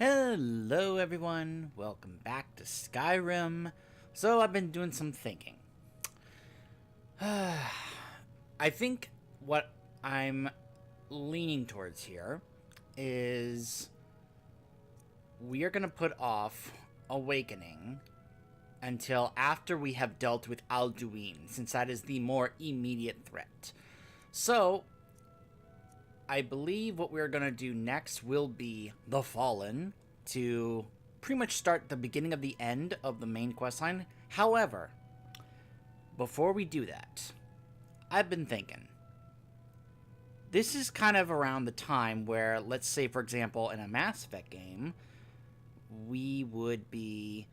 Hello everyone, welcome back to Skyrim. So I've been doing some thinking. I think what I'm leaning towards here is we are going to put off Awakening until after we have dealt with Alduin, since that is the more immediate threat. So I believe what we're going to do next will be The Fallen, to pretty much start the beginning of the end of the main questline. However, before we do that, I've been thinking. This is kind of around the time where, let's say, for example, in a Mass Effect game, we would be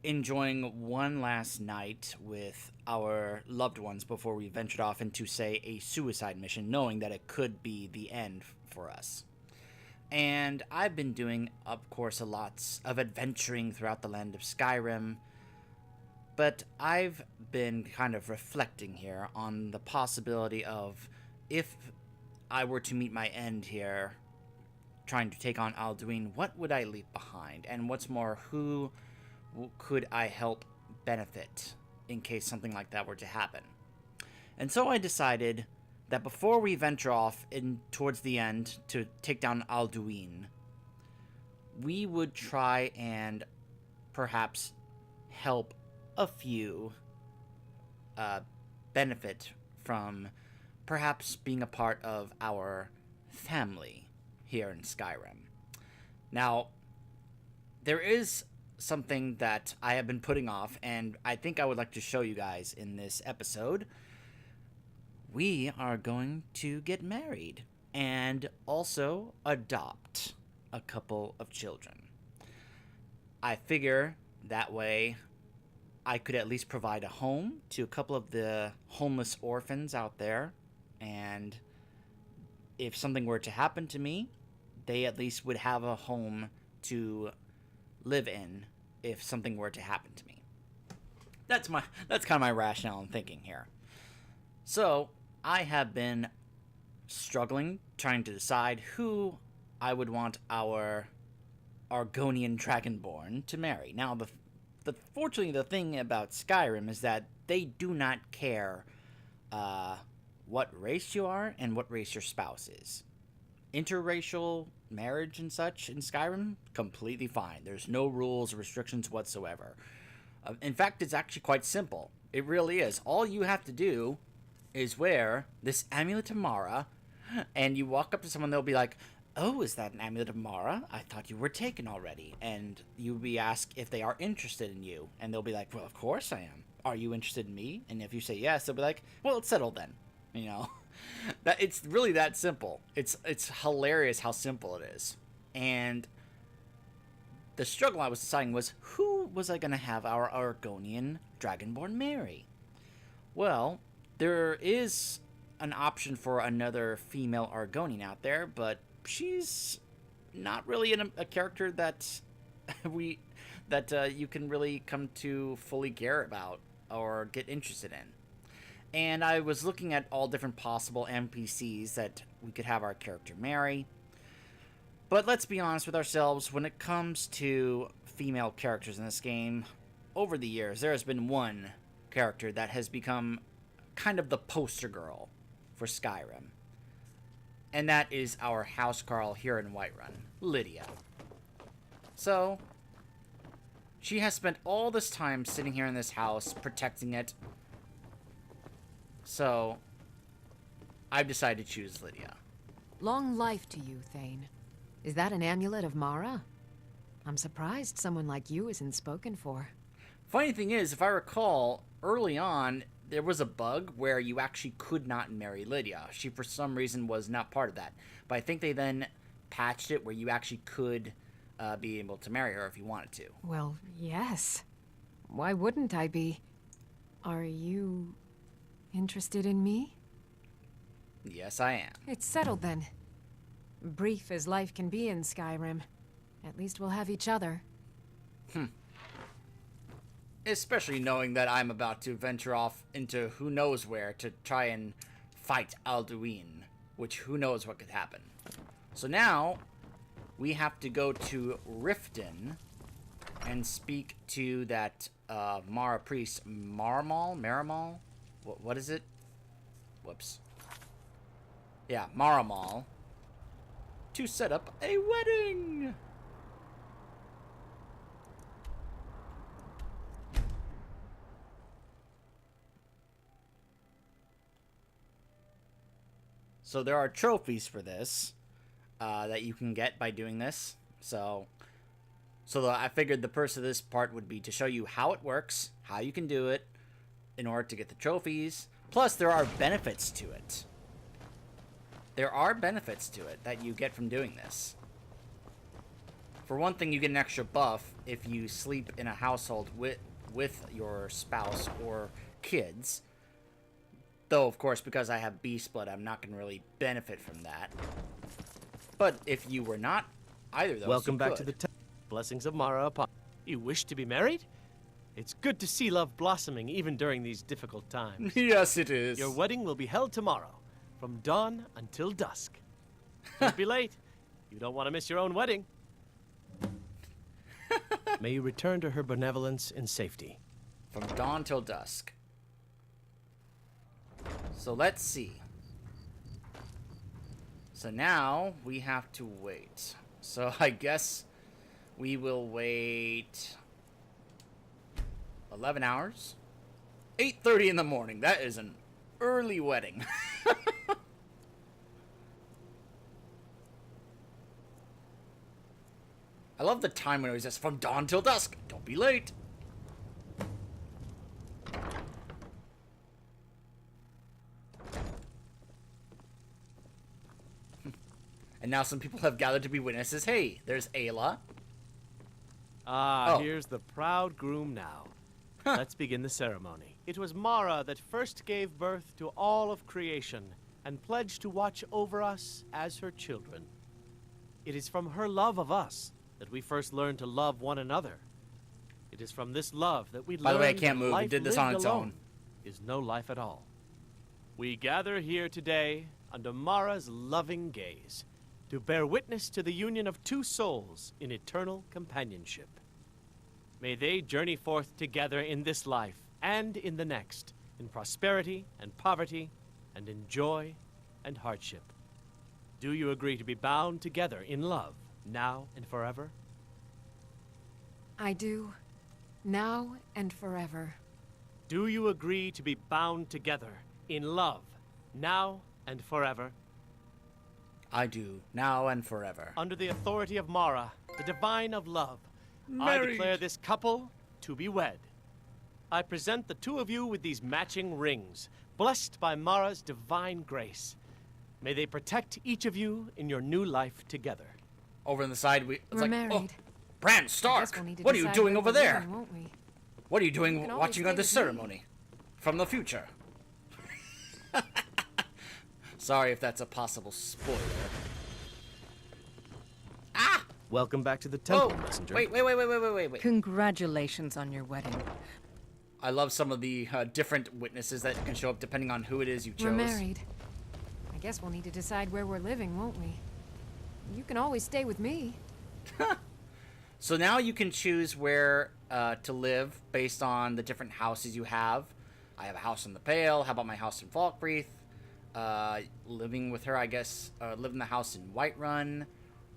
enjoying one last night with our loved ones before we ventured off into, say, a suicide mission, knowing that it could be the end for us. And I've been doing, of course, lots of adventuring throughout the land of Skyrim, but I've been kind of reflecting here on the possibility of, if I were to meet my end here, trying to take on Alduin, what would I leave behind? And what's more, who could I help benefit in case something like that were to happen? And so I decided that before we venture off towards the end to take down Alduin, we would try and perhaps help a few benefit from perhaps being a part of our family here in Skyrim. Now, there is something that I have been putting off, and I think I would like to show you guys in this episode. We are going to get married and also adopt a couple of children. I figure that way I could at least provide a home to a couple of the homeless orphans out there, and if something were to happen to me, they at least would have a home to live in if something were to happen to me. That's kind of my rationale and thinking here. So I have been struggling, trying to decide who I would want our Argonian Dragonborn to marry. Now, fortunately, the thing about Skyrim is that they do not care what race you are and what race your spouse is. Interracial marriage and such in Skyrim, completely fine. There's no rules or restrictions whatsoever. In fact, it's actually quite simple. It really is. All you have to do is wear this amulet of Mara, and you walk up to someone, they'll be like, "Oh, is that an amulet of Mara? I thought you were taken already." And you'll be asked if they are interested in you, and they'll be like, "Well, of course I am. Are you interested in me?" And if you say yes, they'll be like, "Well, it's settled then." You know? That it's really that simple. It's hilarious how simple it is. And the struggle I was deciding was, who was I going to have our Argonian Dragonborn marry? Well, there is an option for another female Argonian out there, but she's not really a character that you can really come to fully care about or get interested in. And I was looking at all different possible NPCs that we could have our character marry. But let's be honest with ourselves, when it comes to female characters in this game, over the years, there has been one character that has become kind of the poster girl for Skyrim. And that is our housecarl here in Whiterun, Lydia. So, she has spent all this time sitting here in this house, protecting it. So, I've decided to choose Lydia. Long life to you, Thane. Is that an amulet of Mara? I'm surprised someone like you isn't spoken for. Funny thing is, if I recall, early on, there was a bug where you actually could not marry Lydia. She, for some reason, was not part of that. But I think they then patched it where you actually could be able to marry her if you wanted to. Well, yes. Why wouldn't I be? Are you interested in me? Yes, I am. It's settled then. Brief as life can be in Skyrim. At least we'll have each other. Especially knowing that I'm about to venture off into who knows where to try and fight Alduin, which who knows what could happen. So now, we have to go to Riften and speak to that Mara priest, Marimal? What is it? Whoops. Yeah, Marimal. To set up a wedding! So there are trophies for this that you can get by doing this. So I figured the purpose of this part would be to show you how it works, how you can do it in order to get the trophies. Plus, there are benefits to it. There are benefits to it that you get from doing this. For one thing, you get an extra buff if you sleep in a household with your spouse or kids. Though, of course, because I have Beast Blood, I'm not going to really benefit from that. But if you were not either of those, Welcome back to could. the blessings of Mara upon you. Wish to be married? It's good to see love blossoming even during these difficult times. Yes, it is. Your wedding will be held tomorrow, from dawn until dusk. Don't be late. You don't want to miss your own wedding. May you return to her benevolence in safety. From dawn till dusk. So let's see. So now we have to wait. So I guess we will wait 11 hours. 8:30 in the morning. That is an early wedding. I love the time when it was just from dawn till dusk. Don't be late. And now some people have gathered to be witnesses. Hey, there's Ayla. Oh. Here's the proud groom now. Let's begin the ceremony. It was Mara that first gave birth to all of creation and pledged to watch over us as her children. It is from her love of us that we first learned to love one another. It is from this love that we learn. By the way, I can't that move. It life did this lived on its alone own. Is no life at all. We gather here today under Mara's loving gaze to bear witness to the union of two souls in eternal companionship. May they journey forth together in this life and in the next, in prosperity and poverty, and in joy and hardship. Do you agree to be bound together in love, now and forever? I do. Now and forever. Do you agree to be bound together in love, now and forever? I do, now and forever. Under the authority of Mara, the divine of love, I Married. declare this couple to be wed. I present the two of you with these matching rings, blessed by Mara's divine grace. May they protect each of you in your new life together. Over on the side, it's We're like, married. oh, Bran I guess Stark, we'll need to what are you decide doing where over we're there? living, won't we? What are you You doing can always watching on stay this with me. ceremony? From the future. Sorry if that's a possible spoiler. Ah! Welcome back to the temple, Whoa! messenger. Wait. Congratulations on your wedding. I love some of the different witnesses that can show up depending on who it is you chose. We're married. I guess we'll need to decide where we're living, won't we? You can always stay with me. So now you can choose where to live based on the different houses you have. I have a house in the Pale. How about my house in Falkreath? Living with her, I guess. Live in the house in Whiterun.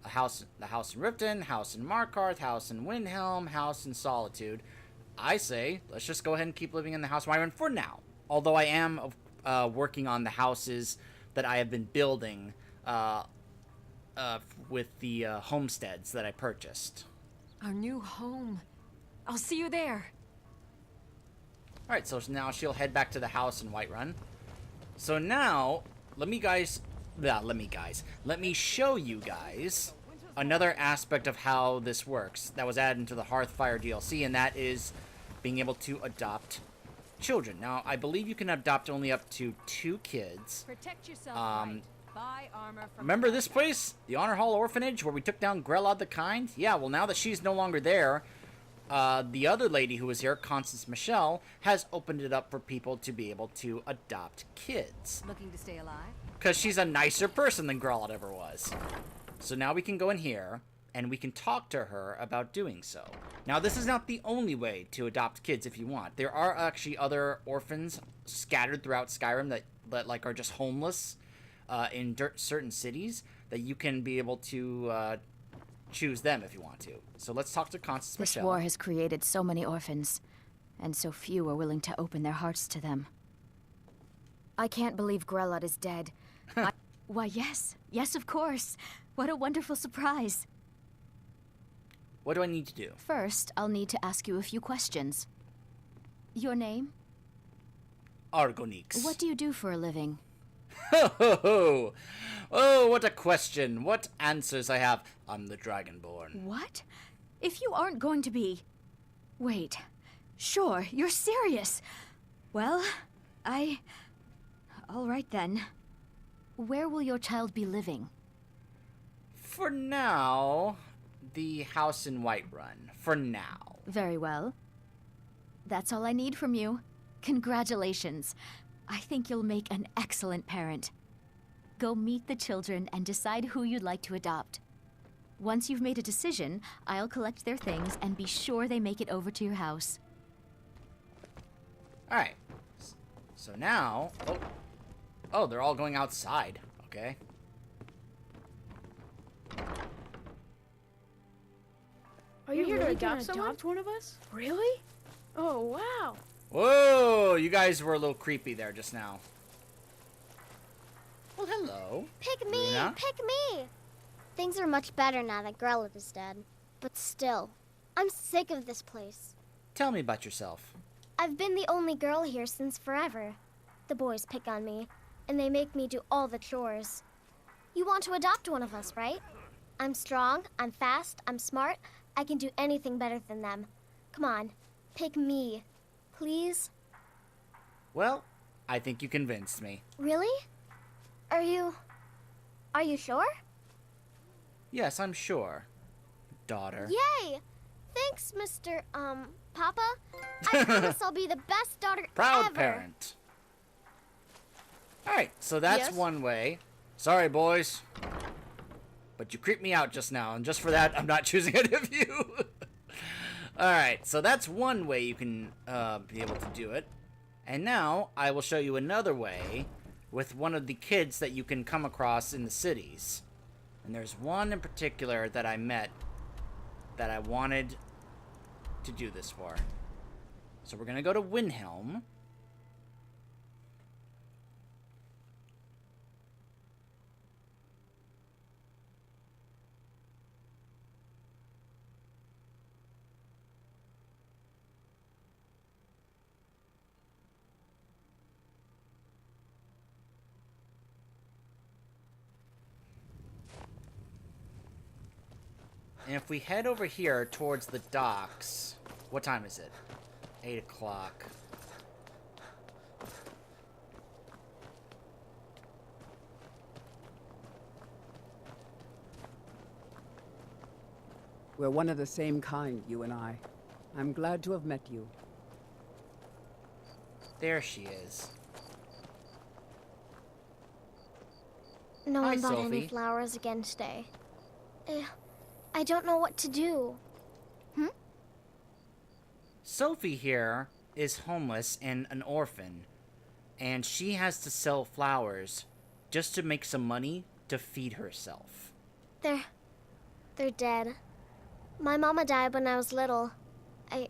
The house in Riften. House in Markarth. House in Windhelm. House in Solitude. I say, let's just go ahead and keep living in the house in Whiterun for now. Although I am working on the houses that I have been building with the homesteads that I purchased. Our new home. I'll see you there. Alright, so now she'll head back to the house in Whiterun. So now, let me show you guys another aspect of how this works that was added into the Hearthfire DLC, and that is being able to adopt children. Now, I believe you can adopt only up to 2 kids. Protect yourself right. Buy armor from Remember this place? The Honor Hall Orphanage, where we took down Grelod the Kind? Yeah, well, now that she's no longer there, the other lady who was here, Constance Michelle, has opened it up for people to be able to adopt kids. looking to stay alive. Because she's a nicer person than Grelod ever was. So now we can go in here, and we can talk to her about doing so. Now, this is not the only way to adopt kids if you want. There are actually other orphans scattered throughout Skyrim that like are just homeless in certain cities that you can be able to choose them if you want to. So let's talk to Constance This Michelle. war has created so many orphans, and so few are willing to open their hearts to them. I can't believe Grelot is dead. Why, yes. Yes, of course. What a wonderful surprise. What do I need to do? First, I'll need to ask you a few questions. Your name? Argonix. What do you do for a living? Ho ho ho! Oh, what a question! What answers I have! I'm the Dragonborn. What? If you aren't going to be... Wait. Sure, you're serious. Well, all right then. Where will your child be living? For now, the house in Whiterun. For now. Very well. That's all I need from you. Congratulations. I think you'll make an excellent parent. Go meet the children and decide who you'd like to adopt. Once you've made a decision, I'll collect their things and be sure they make it over to your house. Alright. So now... Oh, they're all going outside. Okay. Are you here to really adopt gonna someone? adopt one of us? Really? Oh, wow. Whoa! You guys were a little creepy there just now. Well, hello. Pick me! Luna? Pick me! Things are much better now that Grelot is dead. But still, I'm sick of this place. Tell me about yourself. I've been the only girl here since forever. The boys pick on me, and they make me do all the chores. You want to adopt one of us, right? I'm strong, I'm fast, I'm smart. I can do anything better than them. Come on, pick me. Please? Well, I think you convinced me. Really? Are you sure? Yes, I'm sure. Daughter. Yay! Thanks, Mr. Papa. I promise I'll be the best daughter Proud ever. parent. Alright, so that's Yes? one way. Sorry, boys. But you creeped me out just now, and just for that, I'm not choosing any of you. Alright, so that's one way you can be able to do it. And now, I will show you another way with one of the kids that you can come across in the cities. And there's one in particular that I met that I wanted to do this for. So we're gonna go to Windhelm. And if we head over here towards the docks, what time is it? 8 o'clock. We're one of the same kind, you and I. I'm glad to have met you. There she is. No Hi, one bought any Sophie. flowers again today. I don't know what to do. Sophie here is homeless and an orphan, and she has to sell flowers just to make some money to feed herself. They're dead. My mama died when I was little. I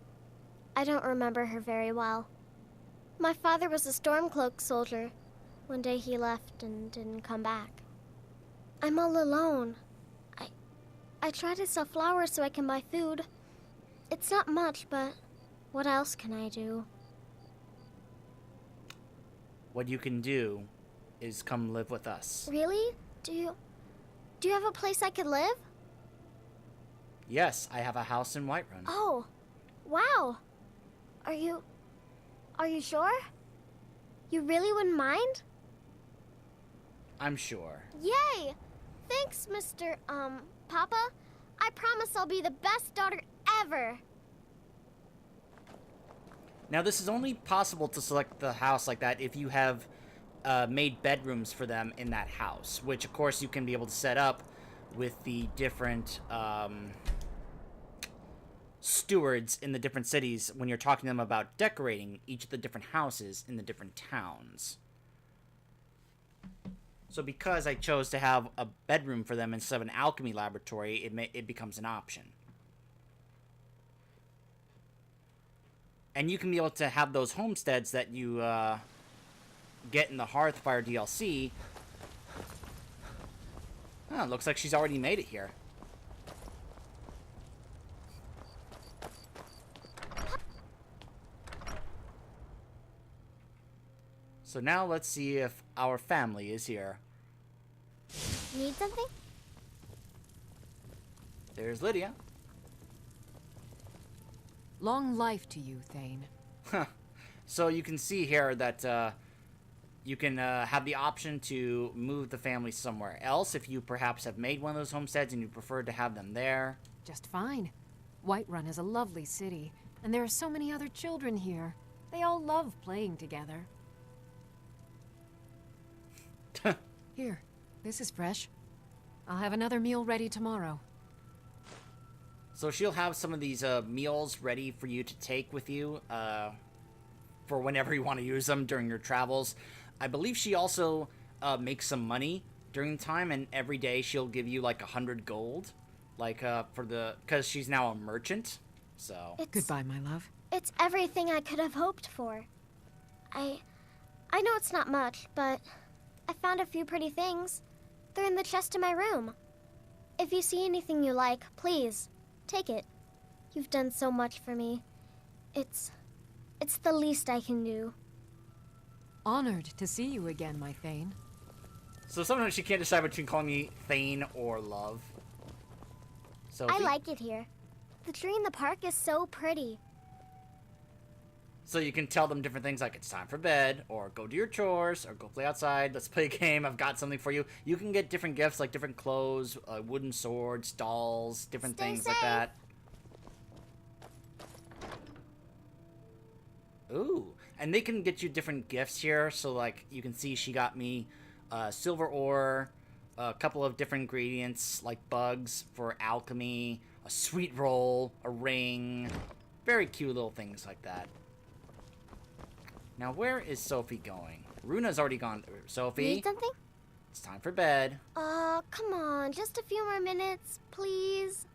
don't remember her very well. My father was a Stormcloak soldier. One day he left and didn't come back. I'm all alone. I try to sell flowers so I can buy food. It's not much, but what else can I do? What you can do is come live with us. Really? Do you have a place I could live? Yes, I have a house in Whiterun. Oh, wow. Are you sure? You really wouldn't mind? I'm sure. Yay! Thanks, Mr. Papa. I promise I'll be the best daughter ever. Now, this is only possible to select the house like that if you have made bedrooms for them in that house, which, of course, you can be able to set up with the different stewards in the different cities when you're talking to them about decorating each of the different houses in the different towns. So because I chose to have a bedroom for them instead of an alchemy laboratory, it becomes an option. And you can be able to have those homesteads that you get in the Hearthfire DLC. Oh, looks like she's already made it here. So now let's see if our family is here. Need something? There's Lydia. Long life to you, Thane. So you can see here that you can have the option to move the family somewhere else if you perhaps have made one of those homesteads and you prefer to have them there. Just fine. Whiterun is a lovely city, and there are so many other children here. They all love playing together. Here, this is fresh. I'll have another meal ready tomorrow. So she'll have some of these meals ready for you to take with you for whenever you want to use them during your travels. I believe she also makes some money during the time, and every day she'll give you like 100 gold, like because she's now a merchant. So Goodbye, my love. It's everything I could have hoped for. I know it's not much, but I found a few pretty things. They're in the chest in my room. If you see anything you like, please, take it. You've done so much for me. It's the least I can do. Honored to see you again, my Thane. So sometimes she can't decide between calling me Thane or Love. So I like it here. The tree in the park is so pretty. So you can tell them different things like it's time for bed, or go do your chores, or go play outside, let's play a game, I've got something for you. You can get different gifts like different clothes, wooden swords, dolls, different Stay things safe. like that. Ooh, and they can get you different gifts here. So like you can see she got me silver ore, a couple of different ingredients like bugs for alchemy, a sweet roll, a ring, very cute little things like that. Now, where is Sophie going? Runa's already gone. Sophie? Need something? It's time for bed. Come on, just a few more minutes, please.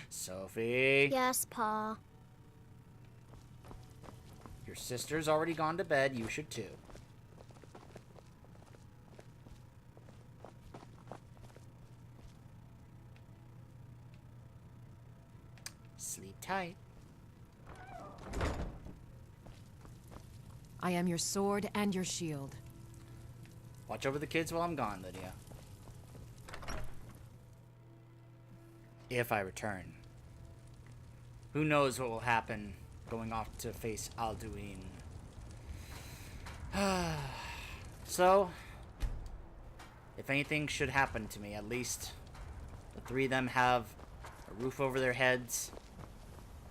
Sophie? Yes, Pa. Your sister's already gone to bed. You should too. Sleep tight. I am your sword and your shield. Watch over the kids while I'm gone, Lydia. If I return. Who knows what will happen going off to face Alduin. So, if anything should happen to me, at least the three of them have a roof over their heads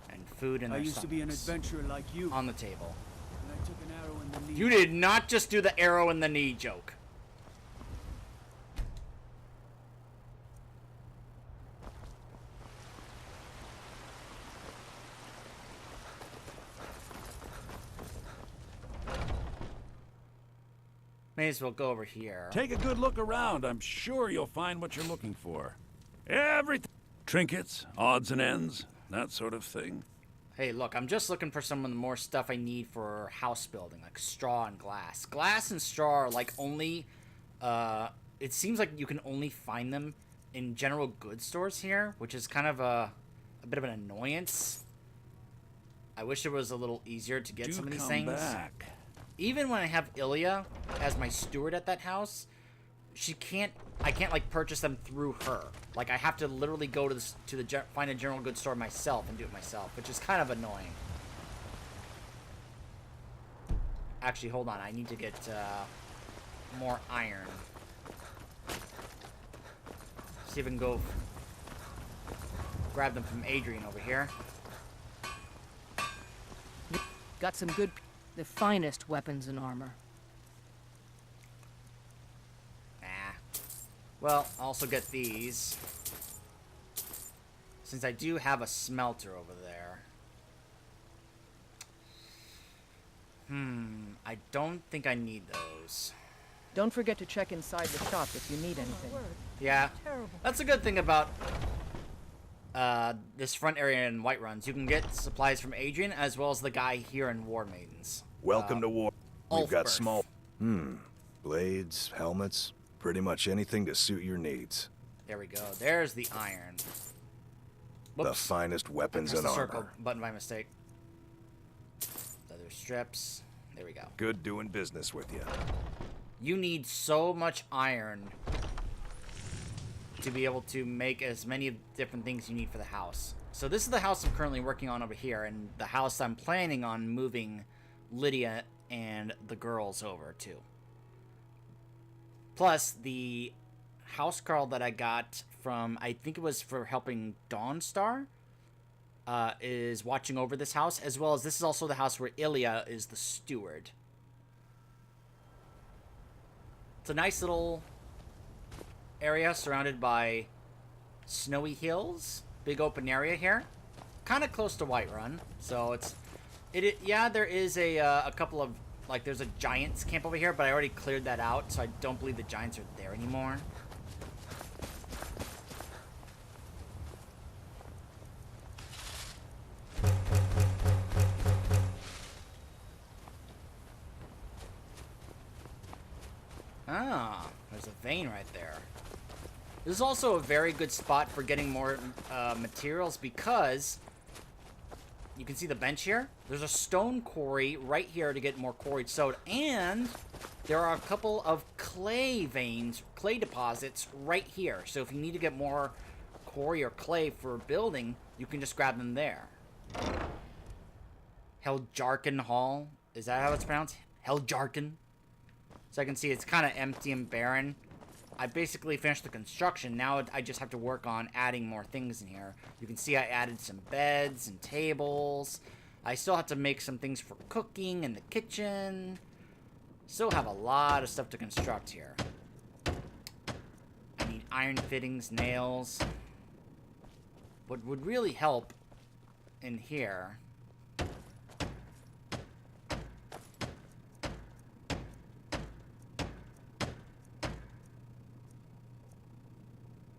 and food in their I used to be an stomachs adventurer like you. on the table. And I took an arrow in the knee. You did not just do the arrow in the knee joke. May as well go over here. Take a good look around. I'm sure you'll find what you're looking for. Everything. Trinkets, odds and ends, that sort of thing. Hey, look, I'm just looking for some of the more stuff I need for house building, like straw and glass. Glass and straw are like only, it seems like you can only find them in general goods stores here, which is kind of a bit of an annoyance. I wish it was a little easier to get some of these things. Back. Even when I have Ilya as my steward at that house, I can't like purchase them through her. Like I have to literally go to find a general goods store myself and do it myself, which is kind of annoying. Actually, hold on. I need to get more iron. See if I can go grab them from Adrian over here. Got some good, the finest weapons and armor. Nah. Well, I'll also get these. Since I do have a smelter over there. I don't think I need those. Don't forget to check inside the shop if you need anything. Yeah, that's a good thing about this front area in Whiteruns. You can get supplies from Adrian as well as the guy here in War Maidens. Welcome to War. We've got Ulfberth. small... Blades, helmets, pretty much anything to suit your needs. There we go. There's the iron. Whoops. The finest weapons Pressed and the circle armor. button by mistake. Leather strips. There we go. Good doing business with you. You need so much iron to be able to make as many different things you need for the house. So this is the house I'm currently working on over here, and the house I'm planning on moving Lydia and the girls over to. Plus, the house call that I got from, I think it was for helping Dawnstar, is watching over this house, as well as this is also the house where Ilya is the steward. It's a nice little area surrounded by snowy hills, big open area here, kind of close to Whiterun. So yeah, there is a couple of, like, there's a giants camp over here, but I already cleared that out, so I don't believe the giants are there anymore. Ah, there's a vein right there. This is also a very good spot for getting more materials because you can see the bench here. There's a stone quarry right here to get more quarried stone, and there are a couple of clay veins, clay deposits right here. So if you need to get more quarry or clay for building, you can just grab them there. Heljarken Hall, is that how it's pronounced? Heljarken. So I can see it's kind of empty and barren. I basically finished the construction. Now I just have to work on adding more things in here. You can see I added some beds and tables. I still have to make some things for cooking in the kitchen. Still have a lot of stuff to construct here. I need iron fittings, nails. What would really help in here...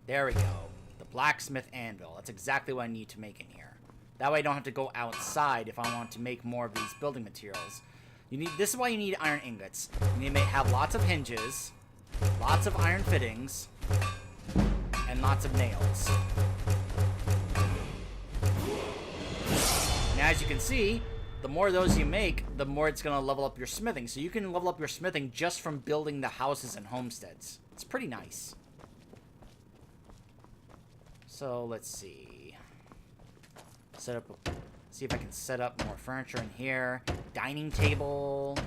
There we go. The blacksmith anvil. That's exactly what I need to make in here. That way I don't have to go outside if I want to make more of these building materials. This is why you need iron ingots. You need to have lots of hinges, lots of iron fittings, and lots of nails. And as you can see, the more of those you make, the more it's going to level up your smithing. So you can level up your smithing just from building the houses and homesteads. It's pretty nice. So let's see. See if I can set up more furniture in here. Dining table.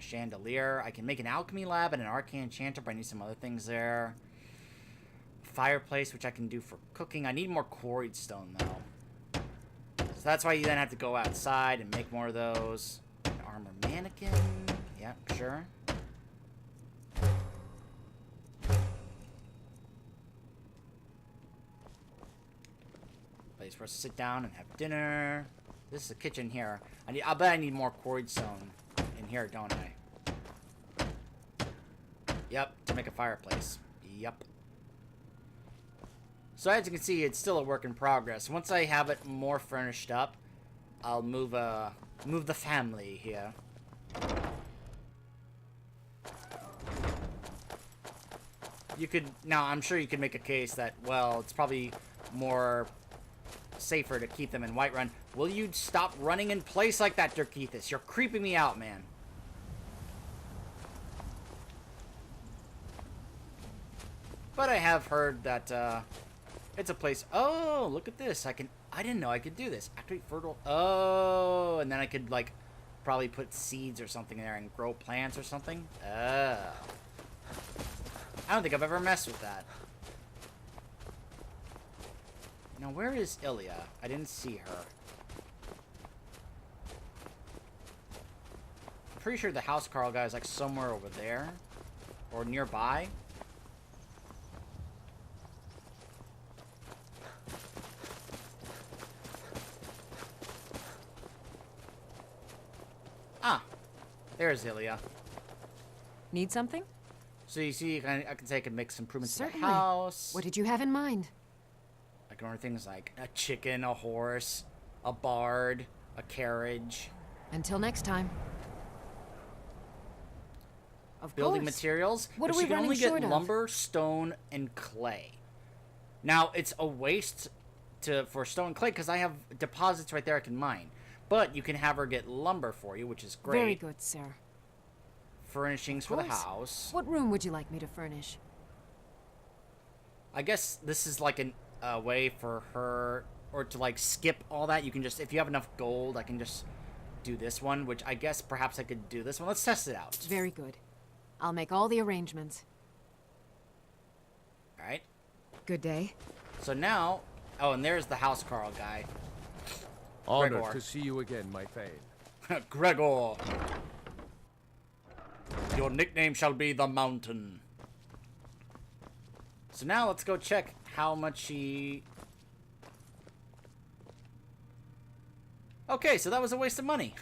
Chandelier. I can make an alchemy lab and an arcane enchanter, but I need some other things there. Fireplace, which I can do for cooking. I need more quarried stone though. So that's why you then have to go outside and make more of those. An armor mannequin. Yeah, sure. Place for us to sit down and have dinner. This is the kitchen here. I bet I need more quarried stone in here, don't I? Yep, to make a fireplace. Yep. So as you can see, it's still a work in progress. Once I have it more furnished up, I'll move the family here. Now I'm sure you could make a case that, well, it's probably more safer to keep them in Whiterun. Will you stop running in place like that, Dirkethus? You're creeping me out, man. But I have heard that it's a place. Oh, look at this. I didn't know I could do this. Activate fertile. Oh, and then I could like probably put seeds or something there and grow plants or something. Oh. I don't think I've ever messed with that. Now, where is Ilya? I didn't see her. I'm pretty sure the housecarl guy is like somewhere over there. or nearby. Ah, there's Ilya. Need something? So you see, I can say I can make some improvements to the Certainly. house. What did you have in mind? I can order things like a chicken, a horse, a bard, a carriage. Until next time. Of Building course. materials. What but are we she can running only get short of? lumber, stone, and clay. Now it's a waste for stone and clay because I have deposits right there I can mine. But you can have her get lumber for you, which is great. Very good, sir. Furnishings for the house. What room would you like me to furnish? I guess this is like a way for her, or to like skip all that. You can just, if you have enough gold, I can just do this one, which I guess perhaps I could do this one. Let's test it out. Very good. I'll make all the arrangements. Alright. Good day. So now, oh, and there's the housecarl guy. Honored Gregor. to see you again, my Thane. Gregor. Your nickname shall be the Mountain. So now let's go check how much she... Okay, so that was a waste of money.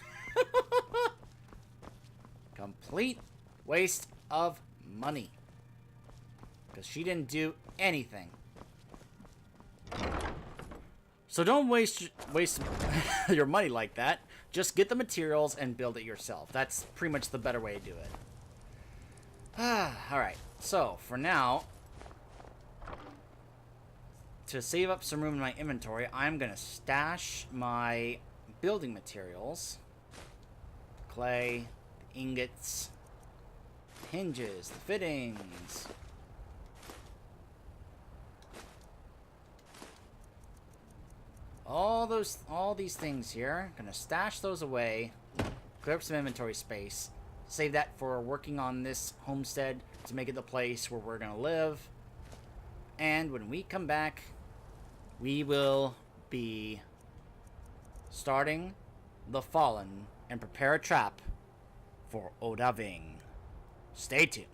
Complete waste of money. Because she didn't do anything. So don't waste your money like that. Just get the materials and build it yourself. That's pretty much the better way to do it. Alright, so for now, to save up some room in my inventory, I'm going to stash my building materials. Clay, the ingots, hinges, the fittings. All these things here. Gonna stash those away. Clear up some inventory space. Save that for working on this homestead to make it the place where we're gonna live. And when we come back, we will be starting the Fallen and prepare a trap for Odaving. Stay tuned.